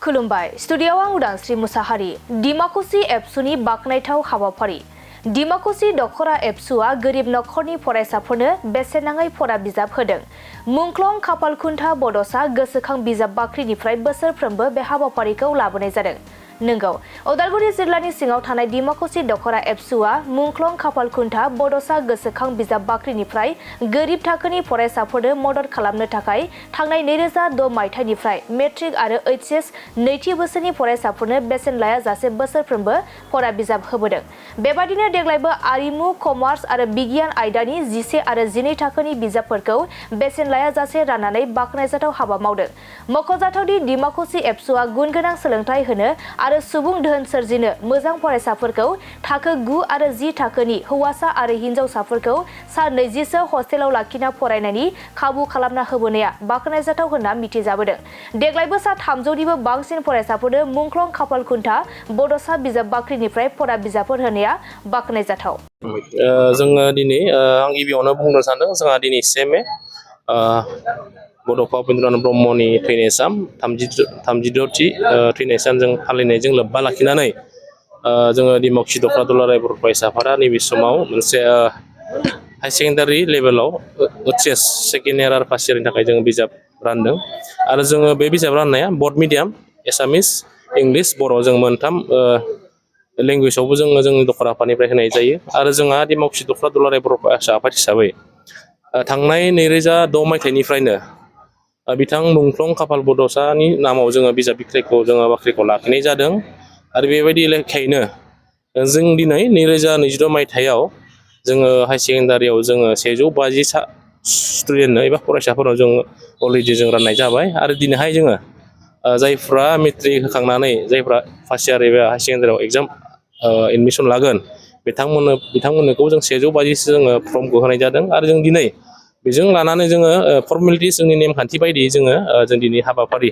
खुलुमबाय स्टुडिय'आव आं उदांस्रि मुसाहारि डिमाकुसि एबसुनि बाखनायथाव हाबाफारि डिमाकुसि दखरा एबसुआ गोरिब नखरनि फरायसाफोरनो बेसेन नाङै फरा बिजाब होदों। मुंख्लं खाफालखुन्था बड'सा गोसोखां बिजाब बाख्रिनिफ्राय बोसोरफ्रोमबो बे हाबाफारिखौ लाबोनाय जादों। नंगौ, उदालगुरि जिल्लानि सिङाव थानाय डिमाकुसि दखरा एबसुआ मुंख्लं खाफालखुन्था बड'सा गोसोखां बिजाब बाख्रिनिफ्राय गोरिब थाखोनि फरायसाफोरनो मदद खालामनो थाखाय थांनाय 2006 मायथाइनिफ्राय मेट्रिक आरो एचएस नैथि बोसोरनि फरायसाफोरनो बेसेन लायाजासे बोसोरफ्रोमबो फरा बिजाब होबोदों। बेबादिनो देग्लायबो आरिमु, कमार्स आरो बिगियान आयदानि 11 आरो 12 थाखोनि बिजाबफोरखौ बेसेन लायाजासे राननानै बाखनायजाथाव हाबा मावदों। मख'जाथावदि डिमाकुसि एबसुआ गुनगोनां सोलोंथाइ होनो आरो सुबुं दोहोन सोरजिनो मोजां फरायसाफोरखौ थाखो 9 आरो 10 थाखोनि हौवासा आरो हिनजावसाफोरखौ सा 20 हस्टेलाव लाखिना फरायनायनि खाबु खालामना होबोनाया बाखनायजाथाव होनना मिथिजाबोदों। देग्लायबो सा 300निबो बांसिन फरायसाफोरनो मुंख्लं खाफालखुन्था बड'सा बिजाब बाख्रिनिफ्राय फरा बिजाबफोर होनाया बाखनायजाथाव। जोङो दिनै आं गिबियावनो बुंनो सानदों जोंहा दिनै 1 मे बड'फा उपेन्द्रनाथ ब्रह्मनि थैनाय सान 36थि थैनाय सान जों फालिनायजों लोब्बा लाखिनानै जोङो डिमाकुसि दखरा दुलाराय बर' फरायसाफोरा नैबे समाव मोनसे हाई सेकेन्डारि लेभेलाव एचएस सेकेन्ड इयार आरो फार्स्ट इयारनि थाखाय जोङो बिजाब रानदों आरो जोङो बे बिजाब राननाया बड मिडियाम एसामिस इंलिश बर' जों मोनथाम लेंगुवेजावबो जोंनि दखरा आफादनिफ्राय होनाय जायो आरो जोंहा डिमाकुसि दखरा दुलाराय बर' फरायसा आफाद हिसाबै थांनाय 2006 मायथाइनिफ्रायनो बिथां मुंख्लं खाफाल बड'सानि नामाव जोङो बिजाब बाख्रिखौ लाखिनाय जादों आरो बेबायदि लेखायैनो जों दिनै 2022 मायथाइयाव जोङो हाई सेकेन्डारियाव जोङो 150 स्टुडेन्टनो एबा फरायसाफोरनाव जों अलरेडि जों राननाय जाबाय आरो दिनैहाय जोङो जायफ्रा मेट्रिक होखांनानै जायफ्रा फार्स्ट इयार एबा हाई सेकेन्डारियाव एग्जाम एडमिसन लागोन बिथांमोननोखौ जों 150 जोङो फर्मखौ होनाय जादों आरो जों दिनै बेजों लानानै जोङो फर्मेलिटिस जोंनि नेमखान्थि बायदियै जों दिनै हाबाफारि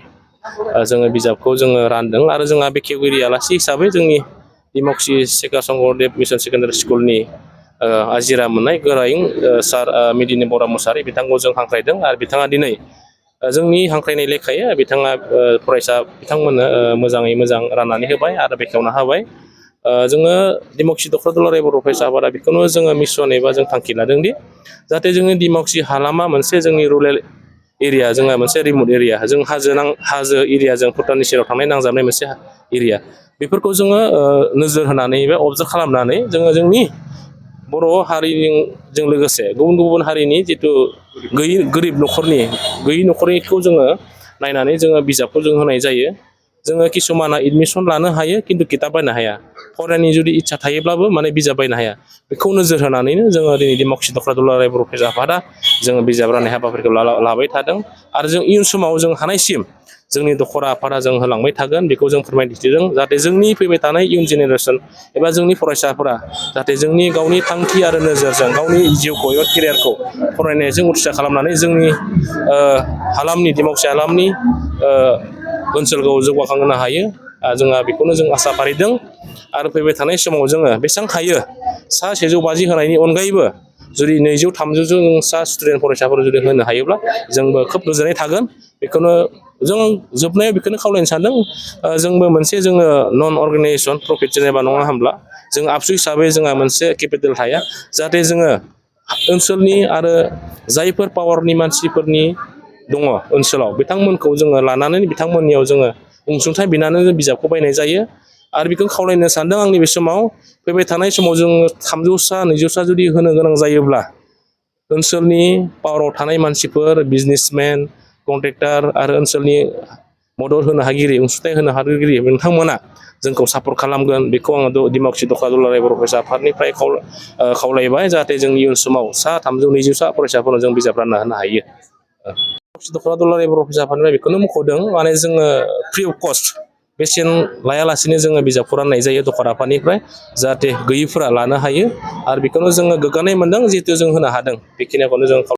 जोङो बिजाबखौ जोङो रानदों आरो जोंहा बेखेवगिरि आलासि हिसाबै जोंनि डिमाकुसि सेक्रा शंकरदेब मिसन सेकेन्डारि स्कुलनि आजिरा मोननाय गोरायुं सार मिदिनि बर' मुसाहारि बिथांखौ जों हांख्रायदों आरो बिथाङा दिनै जोंनि हांख्रायनाय लेखायै बिथाङा बिथांमोननो मोजाङै मोजां राननानै होबाय आरो बेखेवना होबाय। जोङो डिमाकुसि दखरा दुलाराय बर' फरायसा आफादा बेखौनो जोङो मिसन एबा जों थांखि लादोंदि जाहाथे जोंनि डिमाकुसि हालामा मोनसे जोंनि रुरेल एरिया जोंहा मोनसे रिमट एरिया जों हाजो एरियाजों भुटाननि सेराव थांनाय नांजाबनाय मोनसे एरिया बेफोरखौ जोङो नोजोर होनानै एबा अबजार्भ खालामनानै जोङो जोंनि बर' हारिजों लोगोसे गुबुन गुबुन हारिनि जिथु गोरिब न'खरनिखौ जोङो नायनानै जोङो बिजाबखौ जों होनाय जायो। जोङो किसुमाना एडमिसन लानो हायो खिन्थु किताब बायनो हाया फरायनायनि जुदि इच्छा थायोब्लाबो माने बिजाब बायनो हाया बेखौ नोजोर होनानैनो जोङो दिनै डिमाकुसि दखरा दुलाराय बर' फरायसा आफादा जोङो बिजाब राननाय हाबाफारिखौ लाबाय थादों आरो जों इयुन समाव जों हानायसिम जोंनि दखरा आफादा जों होलांबाय थागोन बेखौ जों फोरमायथिदों जाहाथे जोंनि फैबाय थानाय इयुन जेनेरेसन एबा जोंनि फरायसाफोरा जाहाथे जोंनि गावनि थांखि आरो नोजोरजों गावनि जिउखौ एबा केरियारखौ फरायनायजों उथ्रिसार खालामनानै जोंनि हालामनि डिमाकुसि हालामनि ओनसोलखौ जौगाखांहोनो हायो जोंहा बेखौनो जों आसा फारिदों आरो फैबाय थानाय समाव जोङो बेसेबां हायो सा 150 होनायनि अनगायैबो जुदि 200-300 जों सा स्टुडेन्ट फरायसाफोर जुदि होनो हायोब्ला जोंबो खोब गोजोननाय थागोन बेखौनो जों जोबनायाव बेखौनो खावलायनो सानदों जोंबो मोनसे जोङो नन अर्गेनाइजेसन प्रफिट जेनेबा नङा होमब्ला जों आबसु हिसाबै जोंहा मोनसे केपिटेल थाया जाहाथे जोङो ओनसोलनि आरो जायफोर पावारनि मानसिफोरनि दङ ओनसोलाव बिथांमोनखौ जोङो लानानै बिथांमोननियाव जोङो अनसुंथाइ बिनानै बिजाबखौ बायनाय जायो आरो बेखौ खावलायनो सानदों आंनि बे समाव फैबाय थानाय समाव जोङो 300-200 जुदि होनो गोनां जायोब्ला ओनसोलनि पावाराव थानाय मानसिफोर बिजनेसमेन कन्ट्रेक्टर आरो ओनसोलनि मदद होनो हागिरि अनसुंथाइ होनो हागिरि नोंथांमोना जोंखौ सापर्ट खालामगोन बेखौ आङो डिमाकुसि दखरा दुलाराय बर' फरायसा आफादनिफ्राय खावलायबाय जाहाथे जों इयुन समाव सा 300-200 फरायसाफोरनो जों बिजाब रानना होनो हायो। डिमाकुसि दखरा दुलाराय बर' फरायसा आफादनिफ्राय बेखौनो मख'दों माने जोङो फ्रि अफ कस्ट बेसेन लायालासिनो जोङो बिजाबखौ राननाय जायो दखरा आफादनिफ्राय जाहाथे गैयिफोरा लानो हायो आरो बेखौनो जोङो गोग्गानाय मोनदों जिहेथु जों होनो हादों बेखिनिखौनो जों